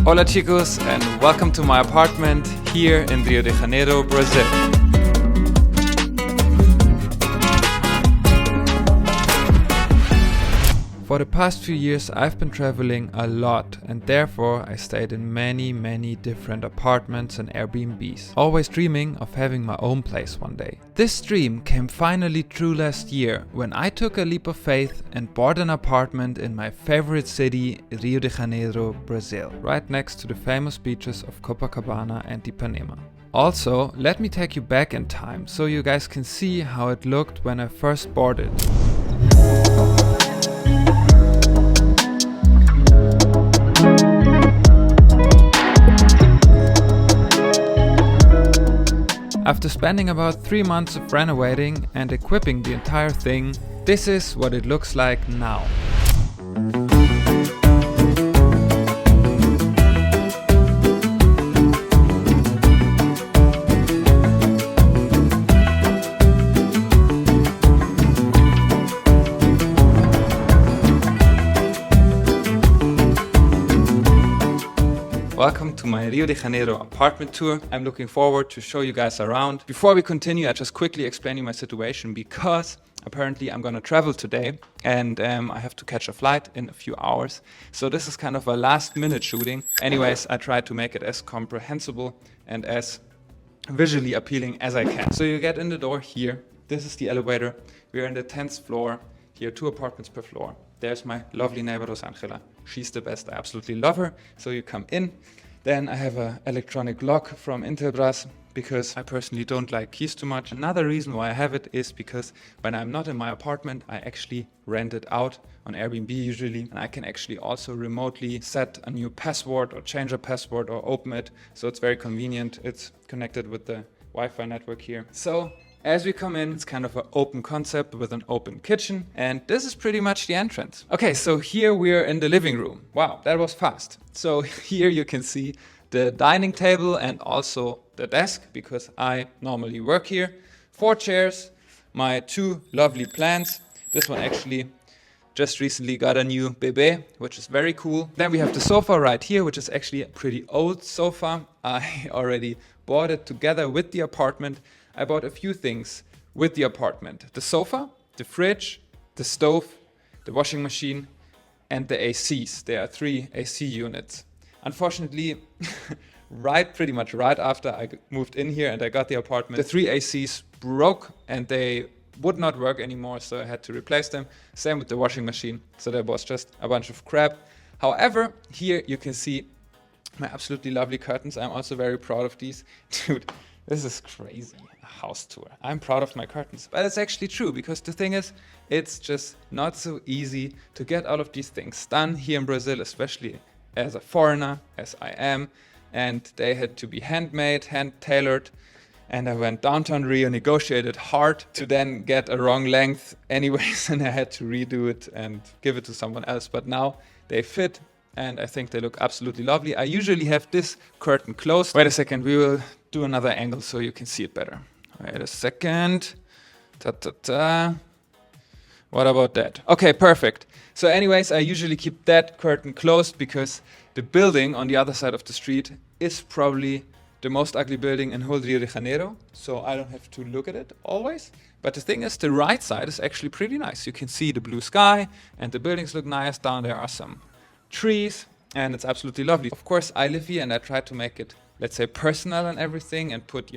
Hola chicos, and welcome to my apartment here in Rio de Janeiro, Brazil. For the past few years I've been traveling a lot, and therefore I stayed in many different apartments and Airbnbs, always dreaming of having my own place one day. This dream came finally true last year when I took a leap of faith and bought an apartment in my favorite city, Rio de Janeiro, Brazil, right next to the famous beaches of Copacabana and Ipanema. Also, let me take you back in time so you guys can see how it looked when I first bought it. After spending about 3 months of renovating and equipping the entire thing, this is what it looks like now. Welcome to my Rio de Janeiro apartment tour. I'm looking forward to show you guys around. Before we continue, I just quickly explain you my situation because apparently I'm gonna travel today and I have to catch a flight in a few hours. So this is kind of a last minute shooting. Anyways, I try to make it as comprehensible and as visually appealing as I can. So you get in the door here. This is the elevator. We're in the 10th floor. Here, 2 apartments per floor. There's my lovely neighbor Rosangela. She's the best, I absolutely love her. So you come in. Then I have an electronic lock from Intelbras because I personally don't like keys too much. Another reason why I have it is because when I'm not in my apartment, I actually rent it out on Airbnb usually. And I can actually also remotely set a new password or change a password or open it. So it's very convenient. It's connected with the Wi-Fi network here. So as we come in, it's kind of an open concept with an open kitchen, and this is pretty much the entrance. Okay, so here we're in the living room. Wow, that was fast. So here you can see the dining table and also the desk, because I normally work here. 4 chairs, my 2 lovely plants. This one actually just recently got a new bébé, which is very cool. Then we have the sofa right here, which is actually a pretty old sofa. I already bought it together with the apartment. I bought a few things with the apartment. The sofa, the fridge, the stove, the washing machine, and the ACs. There are 3 AC units. Unfortunately, pretty much right after I moved in here and I got the apartment, the 3 ACs broke and they would not work anymore, so I had to replace them. Same with the washing machine, so there was just a bunch of crap. However, here you can see my absolutely lovely curtains. I'm also very proud of these. Dude, this is crazy, a house tour. I'm proud of my curtains, but it's actually true because the thing is, it's just not so easy to get all of these things done here in Brazil, especially as a foreigner, as I am, and they had to be handmade, hand-tailored, and I went downtown Rio, negotiated hard to then get a wrong length anyways, and I had to redo it and give it to someone else, but now they fit. And I think they look absolutely lovely. I usually have this curtain closed. Wait a second, we will do another angle so you can see it better. Wait a second. Ta-ta-ta. What about that? Okay, perfect. So anyways, I usually keep that curtain closed because the building on the other side of the street is probably the most ugly building in whole Rio de Janeiro. So I don't have to look at it always. But the thing is, the right side is actually pretty nice. You can see the blue sky and the buildings look nice. Down there are some trees and it's absolutely lovely. Of course, I live here and I try to make it, let's say, personal and everything and put,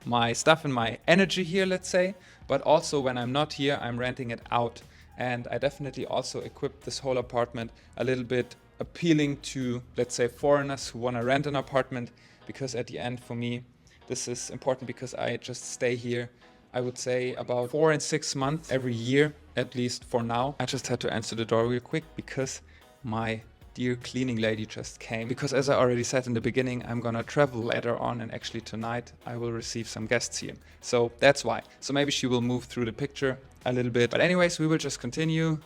my stuff and my energy here, let's say. But also when I'm not here, I'm renting it out. And I definitely also equipped this whole apartment a little bit appealing to, let's say, foreigners who want to rent an apartment, because at the end, for me, this is important because I just stay here, I would say, about 4 and 6 months every year, at least for now. I just had to answer the door real quick because my dear cleaning lady just came. Because as I already said in the beginning, I'm gonna travel later on, and actually tonight I will receive some guests here. So that's why. So maybe she will move through the picture a little bit. But anyways, we will just continue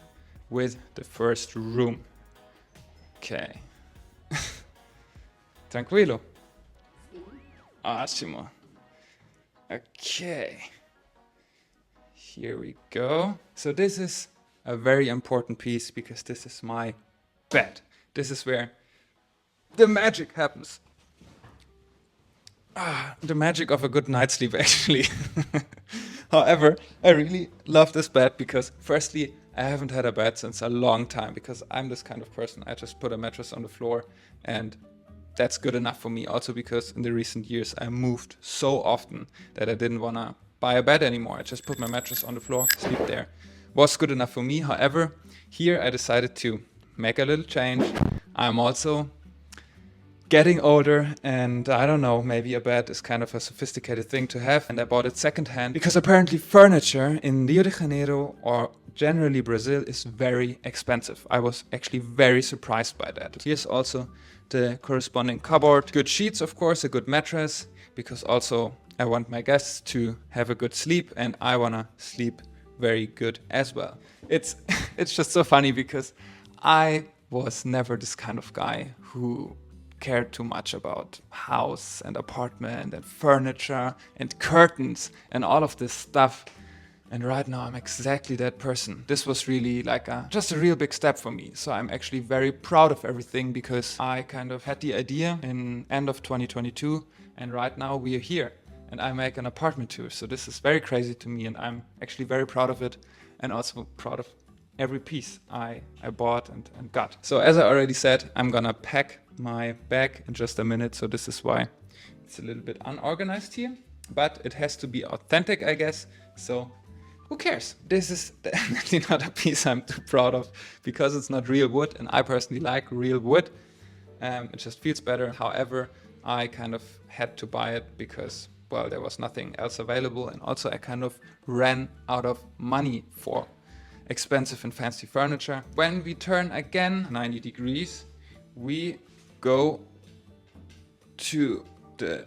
with the first room. Okay. Tranquilo. Ottimo. Okay. Here we go. So this is a very important piece because this is my bed. This is where the magic happens. The magic of a good night's sleep, actually. However, I really love this bed because, firstly, I haven't had a bed since a long time because I'm this kind of person. I just put a mattress on the floor and that's good enough for me. Also because in the recent years I moved so often that I didn't want to buy a bed anymore. I just put my mattress on the floor, sleep there. Was good enough for me. However, here I decided to make a little change. I'm also getting older and I don't know, maybe a bed is kind of a sophisticated thing to have, and I bought it secondhand because apparently furniture in Rio de Janeiro or generally Brazil is very expensive. I was actually very surprised by that. Here's also the corresponding cupboard. Good sheets, of course, a good mattress, because also I want my guests to have a good sleep and I wanna sleep very good as well. It's it's just so funny because I was never this kind of guy who cared too much about house and apartment and furniture and curtains and all of this stuff. And right now I'm exactly that person. This was really like just a real big step for me. So I'm actually very proud of everything because I kind of had the idea in end of 2022 and right now we are here and I make an apartment tour. So this is very crazy to me and I'm actually very proud of it and also proud of every piece I bought and got. So as I already said, I'm gonna pack my bag in just a minute. So this is why it's a little bit unorganized here, but it has to be authentic, I guess. So who cares? This is definitely not a piece I'm too proud of because it's not real wood and I personally like real wood. It just feels better. However, I kind of had to buy it because, well, there was nothing else available. And also I kind of ran out of money for expensive and fancy furniture. When we turn again 90 degrees, we go to the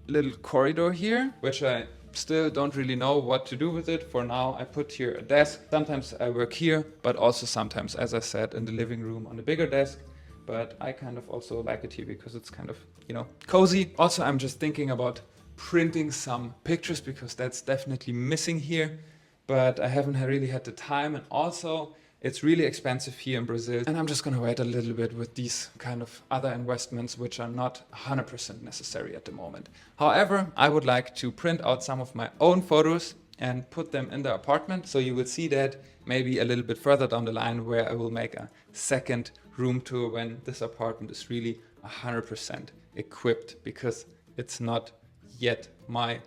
little corridor here, which I still don't really know what to do with it. For now, I put here a desk. Sometimes I work here, but also sometimes, as I said, in the living room on a bigger desk. But I kind of also like it here because it's kind of, you know, cozy. Also, I'm just thinking about printing some pictures because that's definitely missing here. But I haven't really had the time, and also it's really expensive here in Brazil. And I'm just gonna wait a little bit with these kind of other investments, which are not 100% necessary at the moment. However, I would like to print out some of my own photos and put them in the apartment. So you will see that maybe a little bit further down the line where I will make a second room tour when this apartment is really 100% equipped, because it's not yet my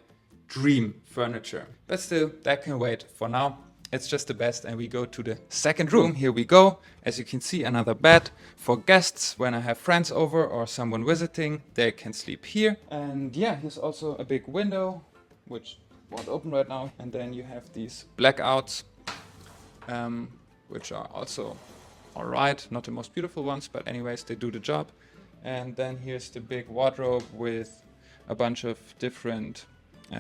dream furniture. But still, that can wait. For now, it's just the best, and we go to the second room. Here we go. As you can see, another bed for guests. When I have friends over or someone visiting, they can sleep here. And yeah, here's also a big window, which won't open right now. And then you have these blackouts, which are also all right. Not the most beautiful ones, but anyways, they do the job. And then here's the big wardrobe with a bunch of different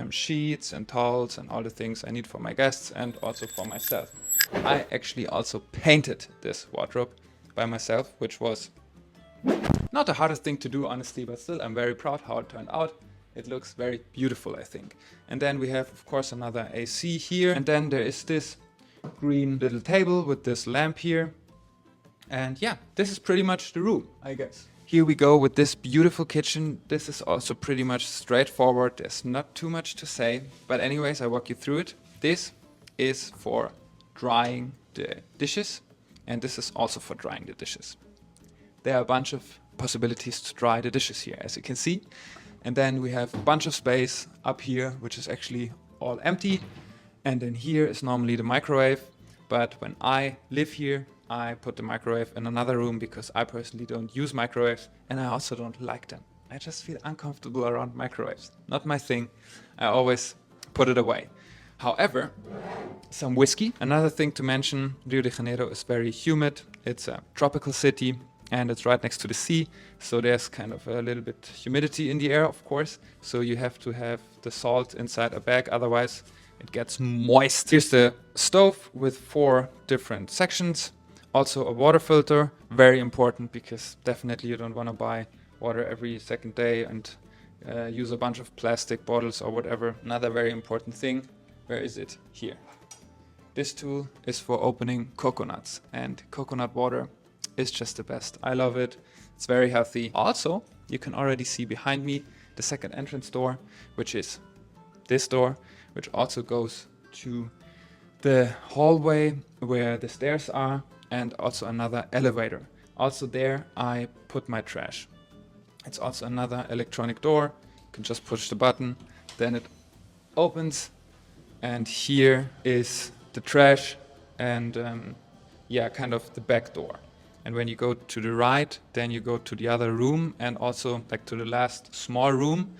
sheets and towels and all the things I need for my guests and also for myself. I actually also painted this wardrobe by myself, which was not the hardest thing to do, honestly, but still I'm very proud how it turned out. It looks very beautiful, I think. And then we have, of course, another AC here. And then there is this green little table with this lamp here. And yeah, this is pretty much the room, I guess. Here we go with this beautiful kitchen. This is also pretty much straightforward. There's not too much to say. But anyways, I walk you through it. This is for drying the dishes. And this is also for drying the dishes. There are a bunch of possibilities to dry the dishes here, as you can see. And then we have a bunch of space up here, which is actually all empty. And then here is normally the microwave. But when I live here, I put the microwave in another room because I personally don't use microwaves and I also don't like them. I just feel uncomfortable around microwaves. Not my thing. I always put it away. However, some whiskey. Another thing to mention, Rio de Janeiro is very humid. It's a tropical city and it's right next to the sea. So there's kind of a little bit humidity in the air, of course. So you have to have the salt inside a bag, otherwise it gets moist. Here's the stove with 4 different sections. Also a water filter, very important because definitely you don't want to buy water every second day and use a bunch of plastic bottles or whatever. Another very important thing, where is it? Here. This tool is for opening coconuts, and coconut water is just the best. I love it. It's very healthy. Also, you can already see behind me the second entrance door, which is this door, which also goes to the hallway where the stairs are, and also another elevator. Also there I put my trash. It's also another electronic door. You can just push the button, then it opens, and here is the trash and yeah, kind of the back door. And when you go to the right, then you go to the other room, and also like to the last small room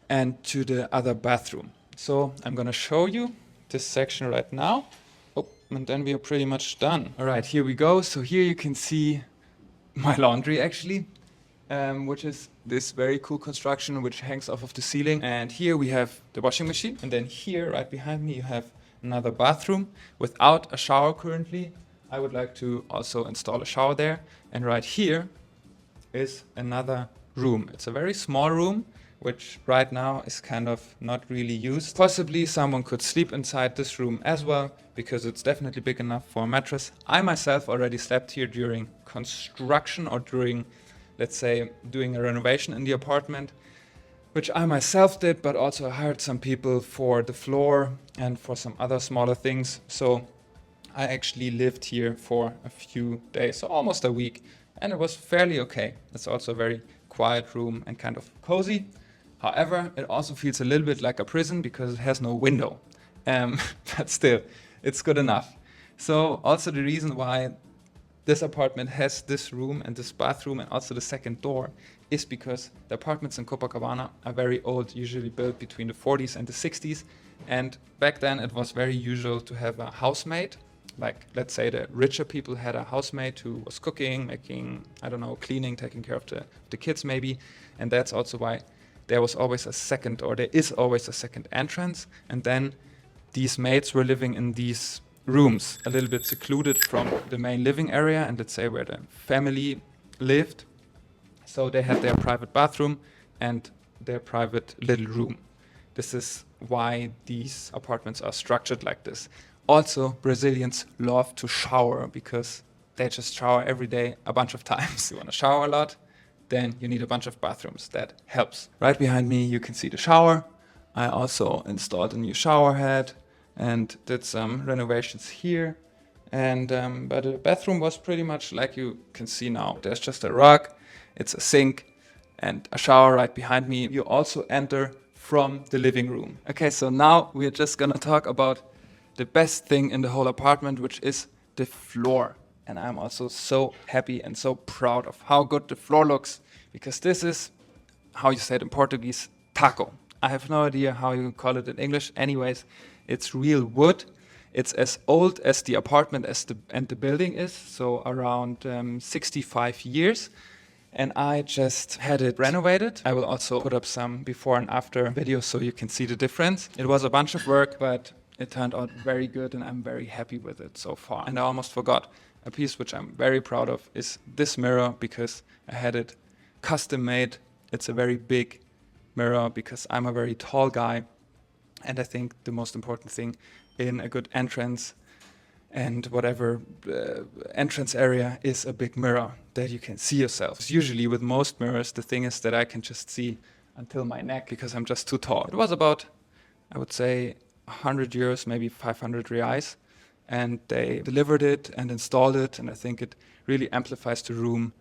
and to the other bathroom. So I'm gonna show you this section right now. Oh, and then we are pretty much done. All right, here we go. So here you can see my laundry actually, which is this very cool construction which hangs off of the ceiling. And here we have the washing machine. And then here right behind me you have another bathroom without a shower currently. I would like to also install a shower there. And right here is another room. It's a very small room, which right now is kind of not really used. Possibly someone could sleep inside this room as well, because it's definitely big enough for a mattress. I myself already slept here during construction or during, let's say, doing a renovation in the apartment, which I myself did, but also hired some people for the floor and for some other smaller things. So I actually lived here for a few days, so almost a week, and it was fairly okay. It's also a very quiet room and kind of cozy. However, it also feels a little bit like a prison because it has no window. But still, it's good enough. So also the reason why this apartment has this room and this bathroom and also the second door is because the apartments in Copacabana are very old, usually built between the 40s and the 60s. And back then it was very usual to have a housemaid. Like, let's say the richer people had a housemaid who was cooking, making, I don't know, cleaning, taking care of the kids maybe. And that's also why there was always a second, or there is always a second entrance. And then these maids were living in these rooms, a little bit secluded from the main living area and let's say where the family lived. So they had their private bathroom and their private little room. This is why these apartments are structured like this. Also, Brazilians love to shower because they just shower every day a bunch of times. You want to shower a lot, then you need a bunch of bathrooms. That helps. Right behind me, you can see the shower. I also installed a new shower head and did some renovations here. And but the bathroom was pretty much like you can see now. There's just a rug, it's a sink, and a shower right behind me. You also enter from the living room. Okay, so now we're just gonna talk about the best thing in the whole apartment, which is the floor. And I'm also so happy and so proud of how good the floor looks, because this is, how you say it in Portuguese, taco. I have no idea how you call it in English. Anyways, it's real wood. It's as old as the apartment and the building is, so around 65 years. And I just had it renovated. I will also put up some before and after videos so you can see the difference. It was a bunch of work, but it turned out very good and I'm very happy with it so far. And I almost forgot, a piece which I'm very proud of is this mirror, because I had it custom made. It's a very big mirror because I'm a very tall guy. And I think the most important thing in a good entrance and whatever entrance area is a big mirror that you can see yourself. Usually with most mirrors, the thing is that I can just see until my neck because I'm just too tall. It was about, I would say, 100 euros, maybe 500 reais. And they delivered it and installed it. And I think it really amplifies the room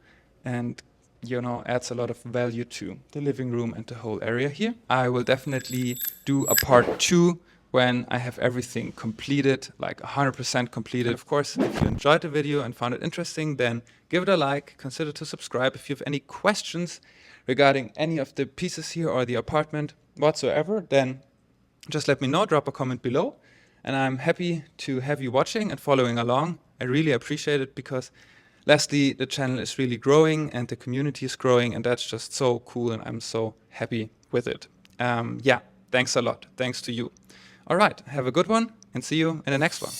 and, you know, adds a lot of value to the living room and the whole area here. I will definitely do a part 2 when I have everything completed, like 100% completed. Of course, if you enjoyed the video and found it interesting, then give it a like, consider to subscribe. If you have any questions regarding any of the pieces here or the apartment whatsoever, then just let me know, drop a comment below. And I'm happy to have you watching and following along. I really appreciate it because lastly, the channel is really growing and the community is growing, and that's just so cool and I'm so happy with it. Yeah, thanks a lot. Thanks to you. All right, have a good one and see you in the next one.